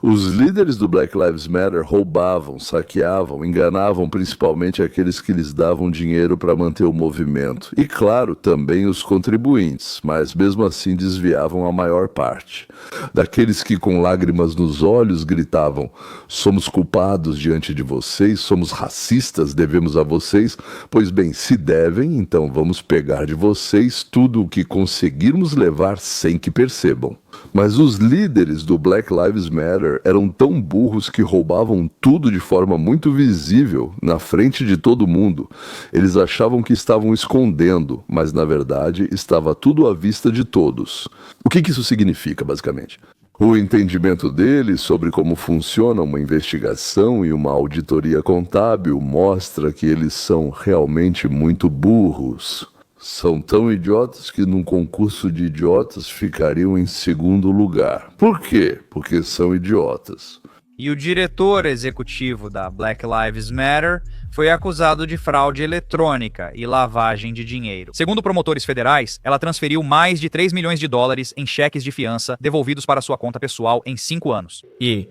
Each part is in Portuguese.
Os líderes do Black Lives Matter roubavam, saqueavam, enganavam principalmente aqueles que lhes davam dinheiro para manter o movimento. E, claro, também os contribuintes, mas mesmo assim desviavam a maior parte. Daqueles que com lágrimas nos olhos gritavam: somos culpados diante de vocês, somos racistas, devemos a vocês. Pois bem, se devem, então vamos pegar de vocês tudo o que conseguirmos levar sem que percebam. Mas os líderes do Black Lives Matter eram tão burros que roubavam tudo de forma muito visível, na frente de todo mundo. Eles achavam que estavam escondendo, mas na verdade estava tudo à vista de todos. O que isso significa, basicamente? O entendimento deles sobre como funciona uma investigação e uma auditoria contábil mostra que eles são realmente muito burros. São tão idiotas que num concurso de idiotas ficariam em segundo lugar. Por quê? Porque são idiotas. E o diretor executivo da Black Lives Matter foi acusado de fraude eletrônica e lavagem de dinheiro. Segundo promotores federais, ela transferiu mais de 3 milhões de dólares em cheques de fiança devolvidos para sua conta pessoal em 5 anos. E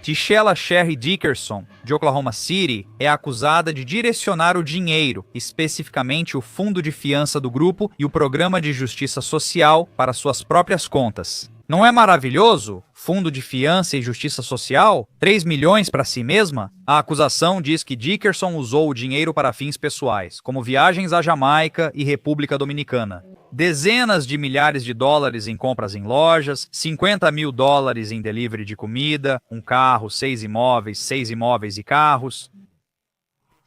Tisha Sherry Dickerson, de Oklahoma City, é acusada de direcionar o dinheiro, especificamente o fundo de fiança do grupo e o programa de justiça social, para suas próprias contas. Não é maravilhoso? Fundo de fiança e justiça social? 3 milhões para si mesma? A acusação diz que Dickerson usou o dinheiro para fins pessoais, como viagens à Jamaica e República Dominicana. Dezenas de milhares de dólares em compras em lojas, 50 mil dólares em delivery de comida, um carro, 6 imóveis e carros.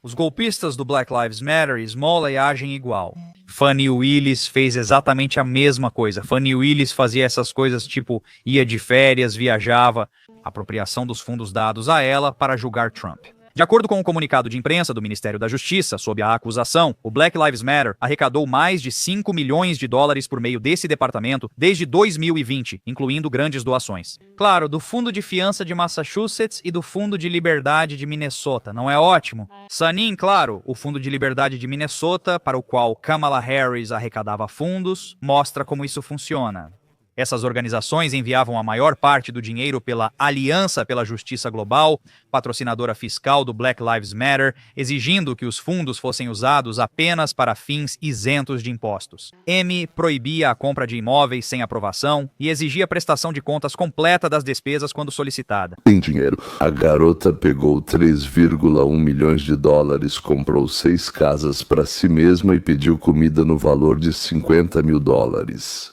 Os golpistas do Black Lives Matter e Smalley agem igual. Fani Willis fez exatamente a mesma coisa. Fani Willis fazia essas coisas tipo ia de férias, viajava, apropriação dos fundos dados a ela para julgar Trump. De acordo com um comunicado de imprensa do Ministério da Justiça sob a acusação, o Black Lives Matter arrecadou mais de 5 milhões de dólares por meio desse departamento desde 2020, incluindo grandes doações. Claro, do Fundo de Fiança de Massachusetts e do Fundo de Liberdade de Minnesota, não é ótimo? Sanin, claro, o Fundo de Liberdade de Minnesota, para o qual Kamala Harris arrecadava fundos, mostra como isso funciona. Essas organizações enviavam a maior parte do dinheiro pela Aliança pela Justiça Global, patrocinadora fiscal do Black Lives Matter, exigindo que os fundos fossem usados apenas para fins isentos de impostos. M proibia a compra de imóveis sem aprovação e exigia prestação de contas completa das despesas quando solicitada. Tem dinheiro. A garota pegou 3,1 milhões de dólares, comprou 6 casas para si mesma e pediu comida no valor de 50 mil dólares.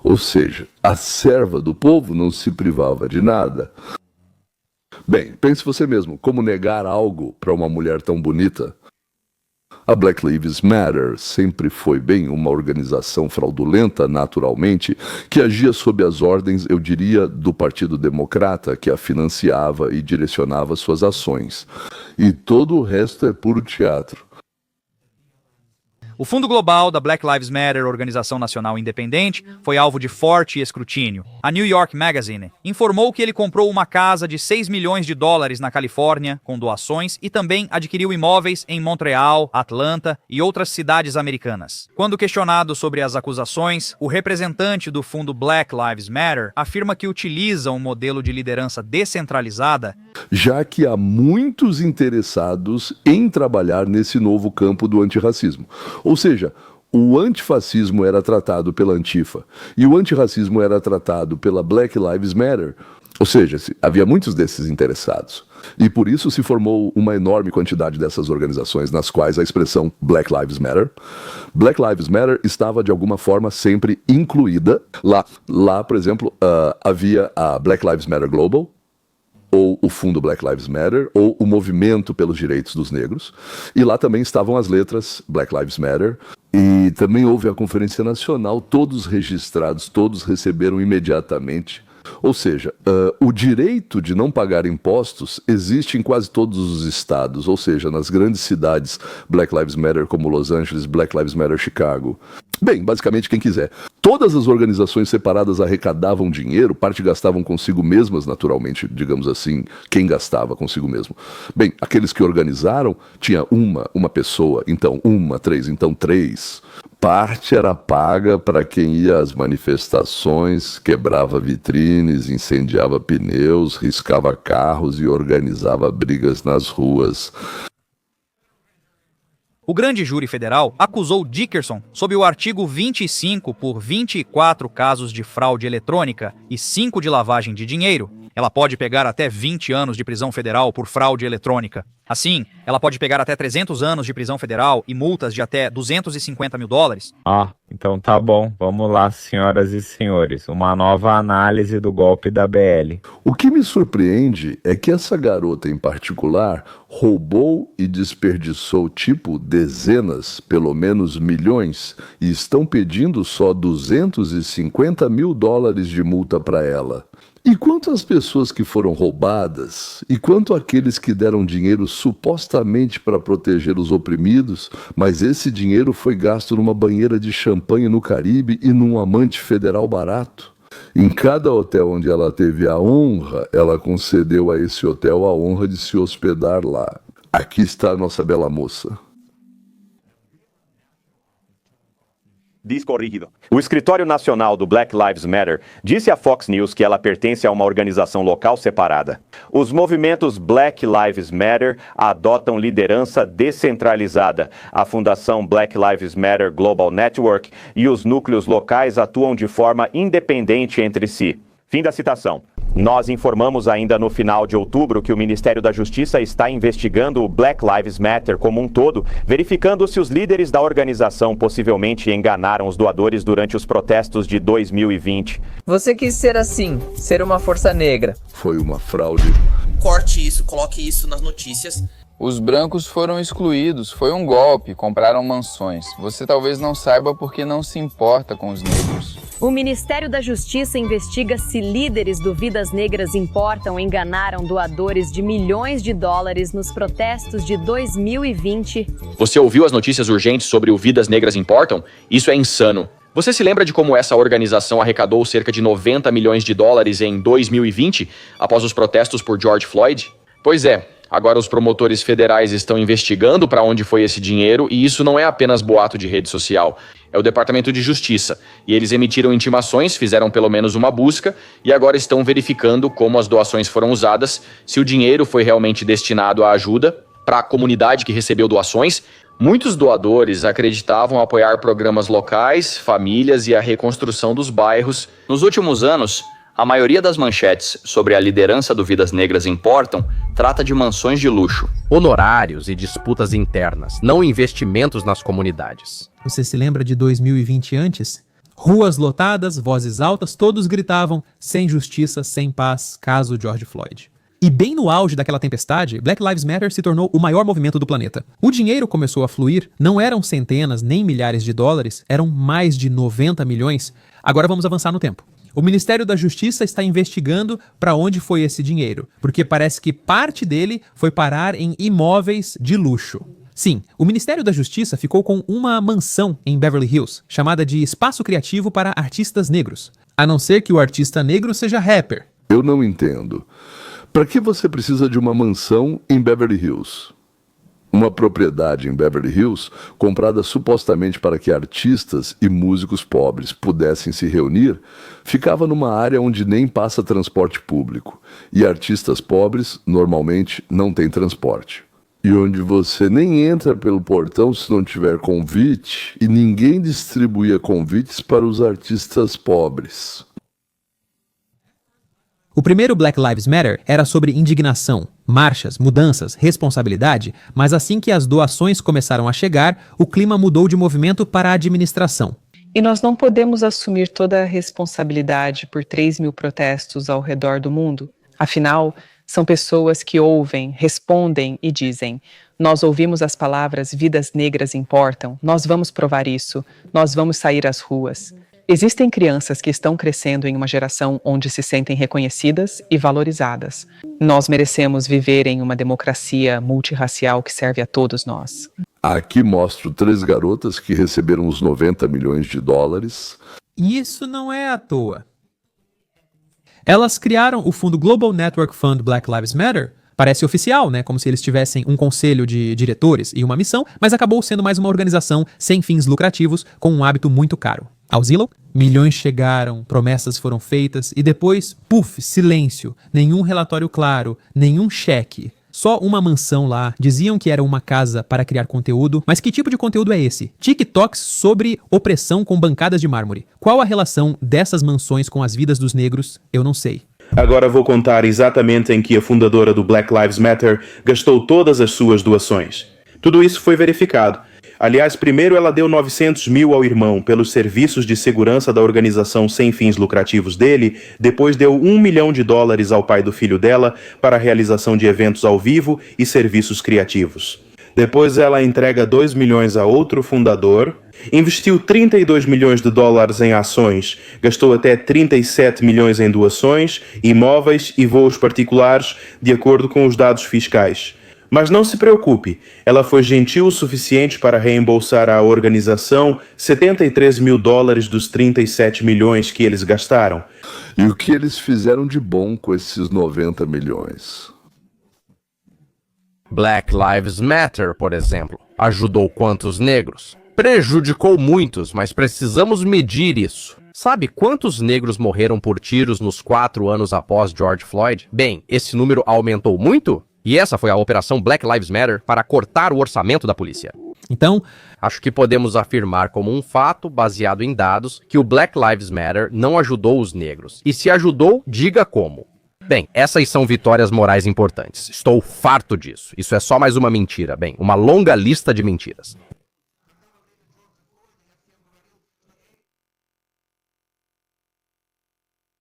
Ou seja, a serva do povo não se privava de nada. Bem, pense você mesmo, como negar algo para uma mulher tão bonita? A Black Lives Matter sempre foi bem uma organização fraudulenta, naturalmente, que agia sob as ordens, eu diria, do Partido Democrata, que a financiava e direcionava suas ações. E todo o resto é puro teatro. O Fundo Global da Black Lives Matter, organização nacional independente, foi alvo de forte escrutínio. A New York Magazine informou que ele comprou uma casa de 6 milhões de dólares na Califórnia, com doações, e também adquiriu imóveis em Montreal, Atlanta e outras cidades americanas. Quando questionado sobre as acusações, o representante do fundo Black Lives Matter afirma que utiliza um modelo de liderança descentralizada, já que há muitos interessados em trabalhar nesse novo campo do antirracismo. Ou seja, o antifascismo era tratado pela Antifa e o antirracismo era tratado pela Black Lives Matter. Ou seja, havia muitos desses interessados. E por isso se formou uma enorme quantidade dessas organizações nas quais a expressão Black Lives Matter estava de alguma forma sempre incluída. Lá, por exemplo, havia a Black Lives Matter Global, ou o Fundo Black Lives Matter, ou o Movimento pelos Direitos dos Negros. E lá também estavam as letras Black Lives Matter. E também houve a Conferência Nacional, todos registrados, todos receberam imediatamente. Ou seja, o direito de não pagar impostos existe em quase todos os estados, ou seja, nas grandes cidades Black Lives Matter como Los Angeles, Black Lives Matter Chicago. Bem, basicamente quem quiser. Todas as organizações separadas arrecadavam dinheiro, parte gastavam consigo mesmas, naturalmente, digamos assim, quem gastava consigo mesmo. Bem, aqueles que organizaram, tinha uma pessoa, então uma, três, então três. Parte era paga para quem ia às manifestações, quebrava vitrines, incendiava pneus, riscava carros e organizava brigas nas ruas. O grande júri federal acusou Dickerson sob o artigo 25 por 24 casos de fraude eletrônica e 5 de lavagem de dinheiro. Ela pode pegar até 20 anos de prisão federal por fraude eletrônica. Assim, ela pode pegar até 300 anos de prisão federal e multas de até $250 mil. Então tá bom. Vamos lá, senhoras e senhores. Uma nova análise do golpe da BL. O que me surpreende é que essa garota em particular roubou e desperdiçou dezenas, pelo menos milhões, e estão pedindo só $250 mil de multa para ela. E quanto às pessoas que foram roubadas? E quanto àqueles que deram dinheiro supostamente para proteger os oprimidos, mas esse dinheiro foi gasto numa banheira de champanhe no Caribe e num amante federal barato? Em cada hotel onde ela teve a honra, ela concedeu a esse hotel a honra de se hospedar lá. Aqui está a nossa bela moça. Descorrigido. O Escritório Nacional do Black Lives Matter disse à Fox News que ela pertence a uma organização local separada. Os movimentos Black Lives Matter adotam liderança descentralizada. A Fundação Black Lives Matter Global Network e os núcleos locais atuam de forma independente entre si. Fim da citação. Nós informamos ainda no final de outubro que o Ministério da Justiça está investigando o Black Lives Matter como um todo, verificando se os líderes da organização possivelmente enganaram os doadores durante os protestos de 2020. Você quis ser assim, ser uma força negra. Foi uma fraude. Corte isso, coloque isso nas notícias. Os brancos foram excluídos, foi um golpe, compraram mansões. Você talvez não saiba porque não se importa com os negros. O Ministério da Justiça investiga se líderes do Vidas Negras Importam enganaram doadores de milhões de dólares nos protestos de 2020. Você ouviu as notícias urgentes sobre o Vidas Negras Importam? Isso é insano. Você se lembra de como essa organização arrecadou cerca de $90 milhões em 2020, após os protestos por George Floyd? Pois é. Agora os promotores federais estão investigando para onde foi esse dinheiro e isso não é apenas boato de rede social. É o Departamento de Justiça. E eles emitiram intimações, fizeram pelo menos uma busca e agora estão verificando como as doações foram usadas, se o dinheiro foi realmente destinado à ajuda para a comunidade que recebeu doações. Muitos doadores acreditavam apoiar programas locais, famílias e a reconstrução dos bairros. Nos últimos anos, a maioria das manchetes sobre a liderança do Vidas Negras Importam trata de mansões de luxo, honorários e disputas internas, não investimentos nas comunidades. Você se lembra de 2020 antes? Ruas lotadas, vozes altas, todos gritavam sem justiça, sem paz, caso George Floyd. E bem no auge daquela tempestade, Black Lives Matter se tornou o maior movimento do planeta. O dinheiro começou a fluir, não eram centenas nem milhares de dólares, eram mais de 90 milhões. Agora vamos avançar no tempo. O Ministério da Justiça está investigando para onde foi esse dinheiro, porque parece que parte dele foi parar em imóveis de luxo. Sim, o Ministério da Justiça ficou com uma mansão em Beverly Hills, chamada de Espaço Criativo para Artistas Negros. A não ser que o artista negro seja rapper. Eu não entendo. Para que você precisa de uma mansão em Beverly Hills? Uma propriedade em Beverly Hills, comprada supostamente para que artistas e músicos pobres pudessem se reunir, ficava numa área onde nem passa transporte público. E artistas pobres, normalmente, não têm transporte. E onde você nem entra pelo portão se não tiver convite, e ninguém distribuía convites para os artistas pobres. O primeiro Black Lives Matter era sobre indignação, marchas, mudanças, responsabilidade, mas assim que as doações começaram a chegar, o clima mudou de movimento para a administração. E nós não podemos assumir toda a responsabilidade por 3 mil protestos ao redor do mundo. Afinal, são pessoas que ouvem, respondem e dizem: nós ouvimos as palavras "vidas negras importam", nós vamos provar isso, nós vamos sair às ruas. Existem crianças que estão crescendo em uma geração onde se sentem reconhecidas e valorizadas. Nós merecemos viver em uma democracia multirracial que serve a todos nós. Aqui mostro 3 garotas que receberam os 90 milhões de dólares. E isso não é à toa. Elas criaram o fundo Global Network Fund Black Lives Matter. Parece oficial, né? Como se eles tivessem um conselho de diretores e uma missão, mas acabou sendo mais uma organização sem fins lucrativos, com um hábito muito caro. Ao Zillow, milhões chegaram, promessas foram feitas e depois, puf, silêncio. Nenhum relatório claro, nenhum cheque. Só uma mansão lá, diziam que era uma casa para criar conteúdo, mas que tipo de conteúdo é esse? TikToks sobre opressão com bancadas de mármore. Qual a relação dessas mansões com as vidas dos negros? Eu não sei. Agora vou contar exatamente em que a fundadora do Black Lives Matter gastou todas as suas doações. Tudo isso foi verificado. Aliás, primeiro ela deu 900 mil ao irmão pelos serviços de segurança da organização sem fins lucrativos dele, depois deu $1 milhão ao pai do filho dela para a realização de eventos ao vivo e serviços criativos. Depois ela entrega 2 milhões a outro fundador, investiu 32 milhões de dólares em ações, gastou até 37 milhões em doações, imóveis e voos particulares, de acordo com os dados fiscais. Mas não se preocupe, ela foi gentil o suficiente para reembolsar à organização 73 mil dólares dos 37 milhões que eles gastaram. E o que eles fizeram de bom com esses 90 milhões? Black Lives Matter, por exemplo, ajudou quantos negros? Prejudicou muitos, mas precisamos medir isso. Sabe quantos negros morreram por tiros nos 4 anos após George Floyd? Bem, esse número aumentou muito? E essa foi a operação Black Lives Matter para cortar o orçamento da polícia. Então, acho que podemos afirmar como um fato, baseado em dados, que o Black Lives Matter não ajudou os negros. E se ajudou, diga como. Bem, essas são vitórias morais importantes. Estou farto disso. Isso é só mais uma mentira. Bem, uma longa lista de mentiras.